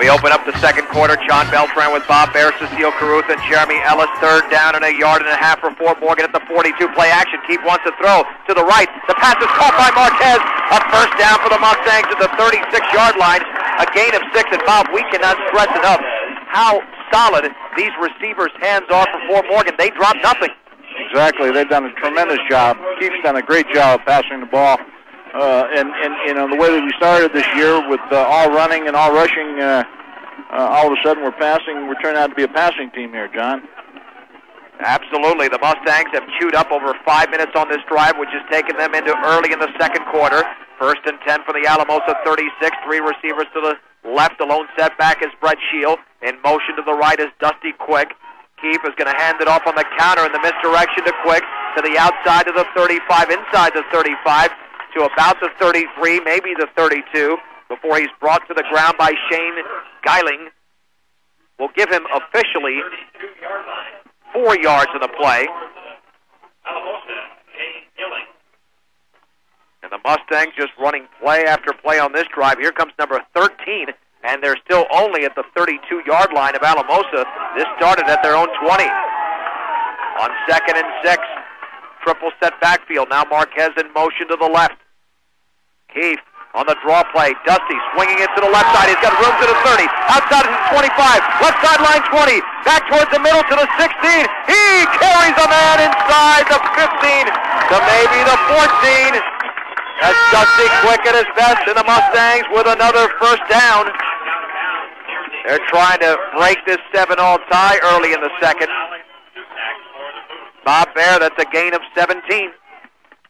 We open up the second quarter. John Beltran with Bob Baier, Cecile, Carruth, and Jeremy Ellis. Third down and a yard and a half for Fort Morgan at the 42. Play action. Keith wants to throw to the right. The pass is caught by Marquez. A first down for the Mustangs at the 36-yard line. A gain of 6. And Bob, we cannot stress enough how solid these receivers' hands are for Fort Morgan. They drop nothing. Exactly. They've done a tremendous job. Keith's done a great job passing the ball. And you know, the way that we started this year with all running and all rushing, all of a sudden we're turning out to be a passing team here, John. Absolutely. The Mustangs have chewed up over 5 minutes on this drive, which has taken them into early in the second quarter. 1st and 10 for the Alamosa 36. 3 receivers to the left. The lone setback is Brett Shield. In motion to the right is Dusty Quick. Keith is going to hand it off on the counter in the misdirection to Quick, to the outside of the 35, inside the 35, to about the 33, maybe the 32, before he's brought to the ground by Shane Geiling. We'll give him officially 4 yards in the play. And the Mustangs just running play after play on this drive. Here comes number 13, and they're still only at the 32-yard line of Alamosa. This started at their own 20. On 2nd and 6, triple set backfield. Now Marquez in motion to the left. Keith on the draw play. Dusty swinging it to the left side. He's got room to the 30. Outside to the 25. Left sideline 20. Back towards the middle to the 16. He carries a man inside the 15 to maybe the 14. That's Dusty Quick at his best, and the Mustangs with another first down. They're trying to break this 7-all tie early in the second. Bob Baier, that's a gain of 17.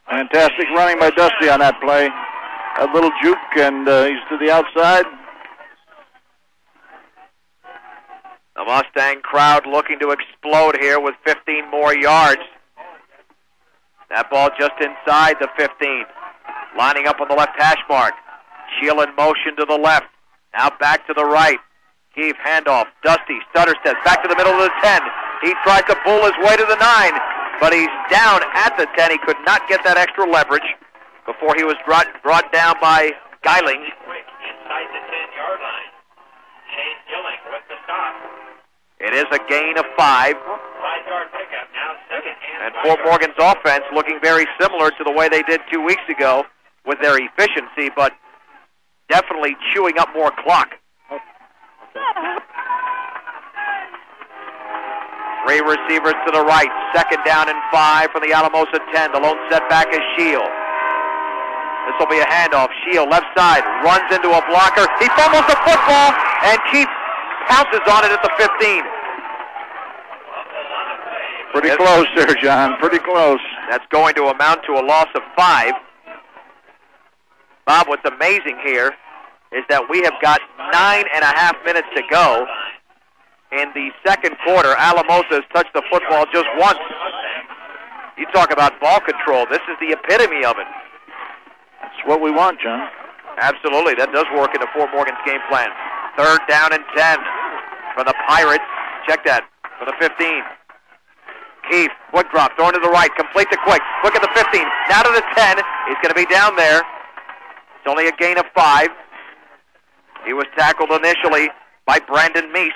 Fantastic running by Dusty on that play. A little juke, and he's to the outside. The Mustang crowd looking to explode here with 15 more yards. That ball just inside the 15. Lining up on the left hash mark. Shield in motion to the left. Now back to the right. Keith handoff. Dusty stutter steps back to the middle of the 10. He tries to pull his way to the 9, but he's down at the 10. He could not get that extra leverage before he was brought down by Geiling. Inside the 10-yard line. Shane Gilling with the stop. It is a gain of 5. 5-yard pickup. Now second and Fort Morgan's offense looking very similar to the way they did 2 weeks ago with their efficiency, but definitely chewing up more clock. 3 receivers to the right. 2nd down and 5 from the Alamosa 10. The lone setback is Shield. This will be a handoff. Shield, left side, runs into a blocker. He fumbles the football, and Keith pounces on it at the 15. Pretty close there, John. Pretty close. That's going to amount to a loss of 5. Bob, what's amazing here is that we have got 9.5 minutes to go in the second quarter. Alamosa has touched the football just once. You talk about ball control. This is the epitome of it. That's what we want, John. Absolutely. That does work into Fort Morgan's game plan. 3rd down and 10 for the Pirates. Check that for the 15. Keith, quick drop, throwing to the right, complete to Quick. Quick at the 15, now to the 10. He's going to be down there. It's only a gain of 5. He was tackled initially by Brandon Meese.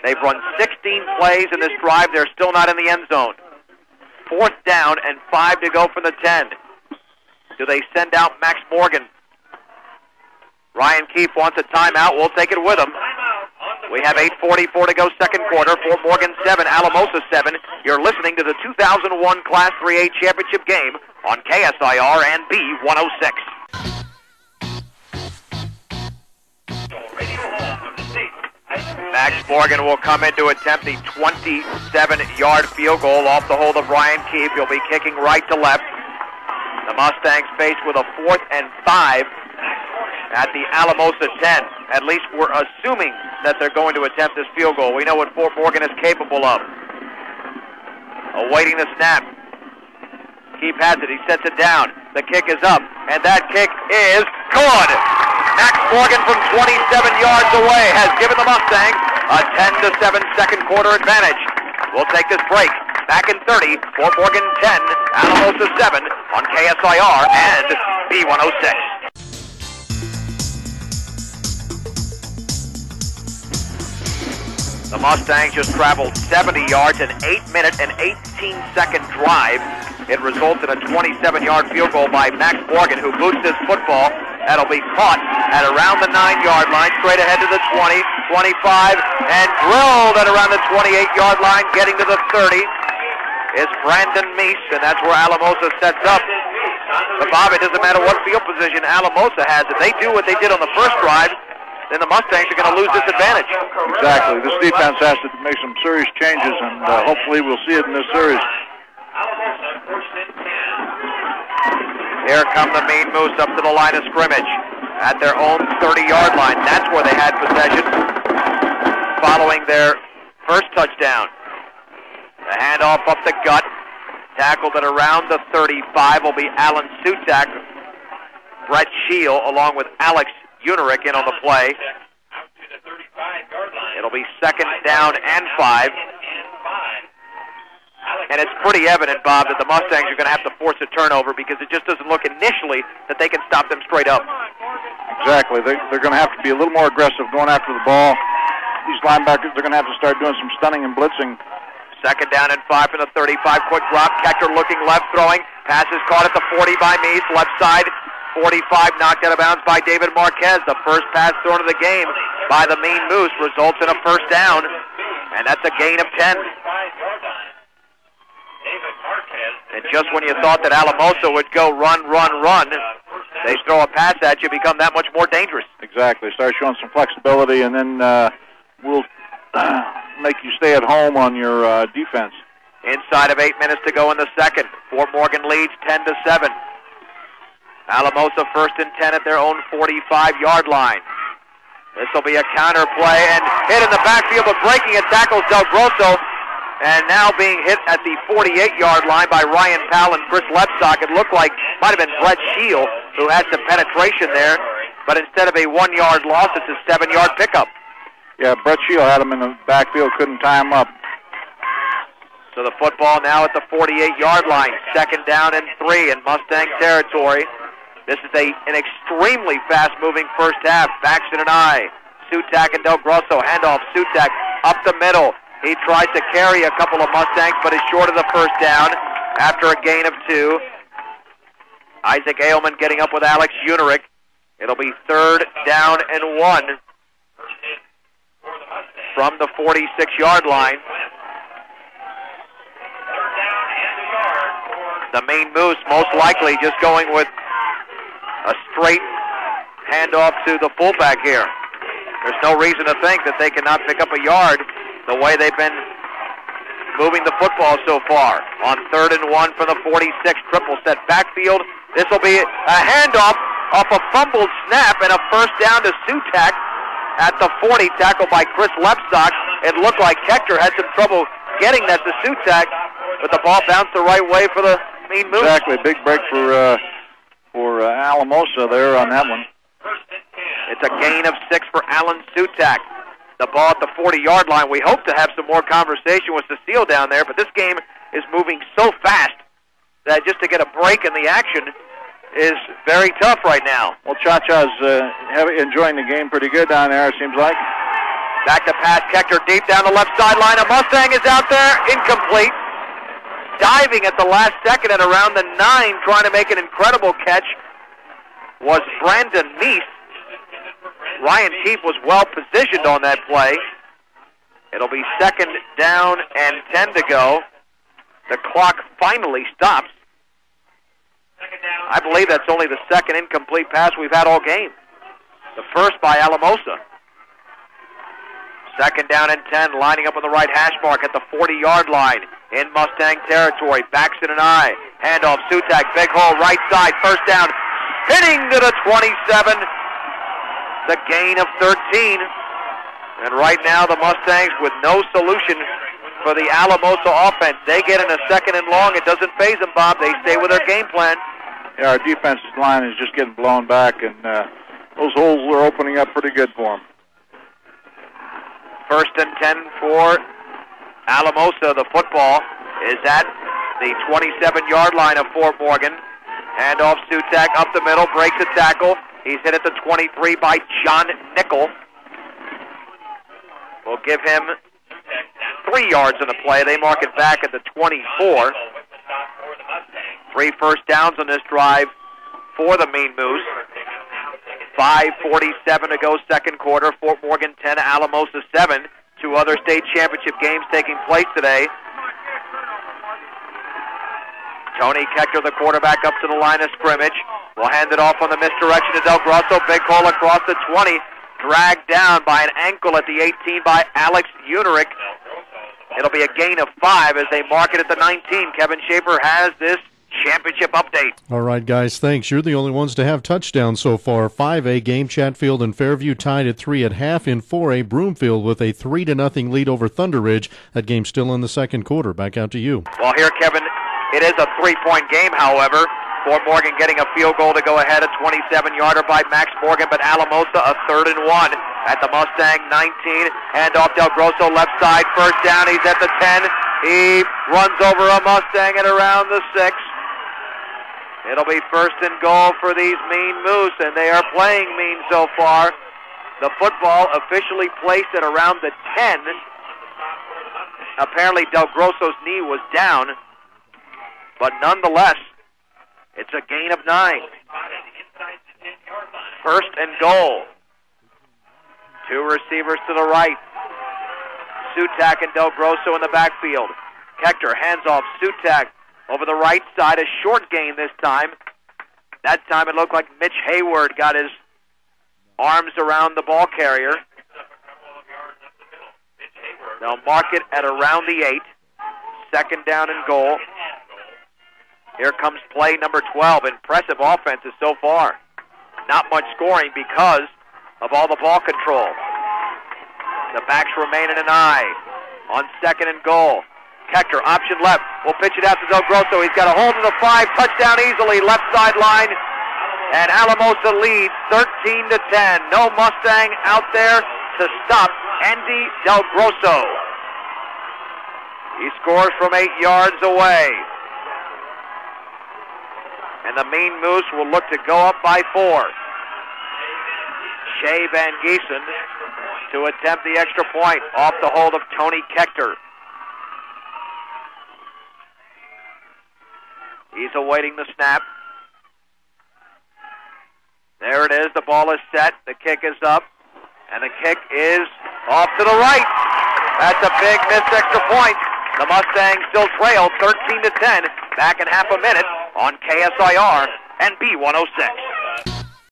They've run 16 plays in this drive. They're still not in the end zone. 4th down and 5 to go from the 10. Do they send out Max Morgan? Ryan Keefe wants a timeout. We'll take it with him. We have 8:44 to go second quarter. Fort Morgan 7, Alamosa 7. You're listening to the 2001 Class 3A Championship game on KSIR and B106. Max Morgan will come in to attempt the 27-yard field goal off the hold of Ryan Keefe. He'll be kicking right to left. The Mustangs faced with a 4th and 5 at the Alamosa 10. At least we're assuming that they're going to attempt this field goal. We know what Fort Morgan is capable of. Awaiting the snap. Keefe has it. He sets it down. The kick is up, and that kick is good. Max Morgan from 27 yards away has given the Mustangs a 10-7 second quarter advantage. We'll take this break. Back in 30, Fort Morgan 10, Alamosa 7 on KSIR and B106. The Mustangs just traveled 70 yards, an 8-minute and 18-second drive. It results in a 27-yard field goal by Max Morgan, who boots this football. That'll be caught at around the 9-yard line, straight ahead to the 20, 25, and drilled at around the 28-yard line, getting to the 30. Is Brandon Meese, and that's where Alamosa sets up. But Bob, it doesn't matter what field position Alamosa has. If they do what they did on the first drive, then the Mustangs are going to lose this advantage. Exactly. This defense has to make some serious changes, and hopefully we'll see it in this series. Here come the Mean Moose up to the line of scrimmage at their own 30-yard line. That's where they had possession following their first touchdown. The handoff up the gut, tackled at around the 35 will be Alan Sutak. Brett Scheel along with Alex Unerick in on the play. It'll be 2nd down and 5. And it's pretty evident, Bob, that the Mustangs are going to have to force a turnover because it just doesn't look initially that they can stop them straight up. Exactly. They're going to have to be a little more aggressive going after the ball. These linebackers, they're going to have to start doing some stunning and blitzing. 2nd down and 5 from the 35. Quick drop. Kechter looking left, throwing. Pass is caught at the 40 by Meese. Left side, 45, knocked out of bounds by David Marquez. The first pass thrown of the game by the Mean Moose results in a 1st down, and that's a gain of 10. And just when you thought that Alamosa would go run, they throw a pass at you, become that much more dangerous. Exactly. Start showing some flexibility, and then we'll make you stay at home on your defense. Inside of 8 minutes to go in the second. Fort Morgan leads 10-7. Alamosa 1st and 10 at their own 45-yard line. This will be a counter play and hit in the backfield, but breaking it tackles Del Grosso, and now being hit at the 48-yard line by Ryan Powell and Chris Lepsock. It looked like might have been Brett Scheel who had some penetration there, but instead of a 1-yard loss, it's a 7-yard pickup. Yeah, Brett Scheel had him in the backfield, couldn't tie him up. So the football now at the 48-yard line, 2nd down and 3 in Mustang territory. This is an extremely fast-moving first half. Baxton and I, Sutak and Del Grosso, handoff. Sutak up the middle. He tries to carry a couple of Mustangs, but is short of the 1st down after a gain of 2. Isaac Ailman getting up with Alex Unerick. It'll be 3rd down and 1 from the 46-yard line. The Mean Moose most likely just going with a straight handoff to the fullback here. There's no reason to think that they cannot pick up a yard the way they've been moving the football so far. On 3rd and 1 for the 46, triple set backfield. This will be a handoff off a fumbled snap and a 1st down to Sutak at the 40, tackled by Chris Lepsock. It looked like Kechter had some trouble getting that to Sutak, but the ball bounced the right way for the Mean Moose. Exactly, big break for Alamosa there on that one. It's a gain of 6 for Alan Sutak. The ball at the 40-yard line. We hope to have some more conversation with Cecile down there, but this game is moving so fast that just to get a break in the action is very tough right now. Well, Cha-Cha's enjoying the game pretty good down there, it seems like. Back to pass, Kechter deep down the left sideline. A Mustang is out there, incomplete. Diving at the last second at around the 9, trying to make an incredible catch, was Brandon Meese. Ryan Keefe was well positioned on that play. It'll be 2nd down and 10 to go. The clock finally stops. I believe that's only the 2nd incomplete pass we've had all game. The first by Alamosa. 2nd down and 10, lining up on the right hash mark at the 40-yard line in Mustang territory. Baxton and I, handoff, Sutak, big hole, right side, 1st down, hitting to the 27, the gain of 13. And right now the Mustangs with no solution for the Alamosa offense. They get in a 2nd and long. It doesn't faze them, Bob. They stay with their game plan. Yeah, our defensive line is just getting blown back, and those holes are opening up pretty good for them. 1st and 10 for Alamosa. The football is at the 27-yard line of Fort Morgan. Handoff, Sutak up the middle, breaks a tackle. He's hit at the 23 by John Nickel. We'll give him 3 yards on the play. They mark it back at the 24. 3 first downs on this drive for the Mean Moose. 5:47 to go, second quarter. Fort Morgan 10, Alamosa 7. 2 other state championship games taking place today. Tony Kechter, the quarterback, up to the line of scrimmage. Will hand it off on the misdirection to Del Grosso. Big hole across the 20. Dragged down by an ankle at the 18 by Alex Unerick. It'll be a gain of 5 as they mark it at the 19. Kevin Schaefer has this championship update. All right, guys, thanks. You're the only ones to have touchdowns so far. 5A game, Chatfield and Fairview tied at 3 at half. In 4A, Broomfield with a 3-0 lead over Thunder Ridge. That game's still in the second quarter. Back out to you. Well, here, Kevin, it is a 3-point game, however. Fort Morgan getting a field goal to go ahead, a 27-yarder by Max Morgan, but Alamosa a 3rd and 1 at the Mustang 19. Hand off Del Grosso, left side, first down. He's at the 10. He runs over a Mustang at around the 6. It'll be 1st and goal for these Mean Moose, and they are playing mean so far. The football officially placed at around the 10. Apparently Del Grosso's knee was down, but nonetheless, it's a gain of 9. 1st and goal. 2 receivers to the right. Sutak and Del Grosso in the backfield. Kechter hands off Sutak over the right side, a short gain this time. That time it looked like Mitch Hayward got his arms around the ball carrier. They'll mark it at around the 8. 2nd down and goal. Here comes play number 12. Impressive offenses so far. Not much scoring because of all the ball control. The backs remain in an eye on 2nd and goal. Kechter, option left, will pitch it out to Del Grosso. He's got a hold of the 5, touchdown easily, left sideline, and Alamosa leads 13-10. No Mustang out there to stop Andy Del Grosso. He scores from 8 yards away. And the Mean Moose will look to go up by 4. Shea Van Giesen to attempt the extra point off the hold of Tony Kechter. He's awaiting the snap. There it is. The ball is set. The kick is up. And the kick is off to the right. That's a big missed extra point. The Mustangs still trail 13-10. Back in half a minute on KSIR and B106.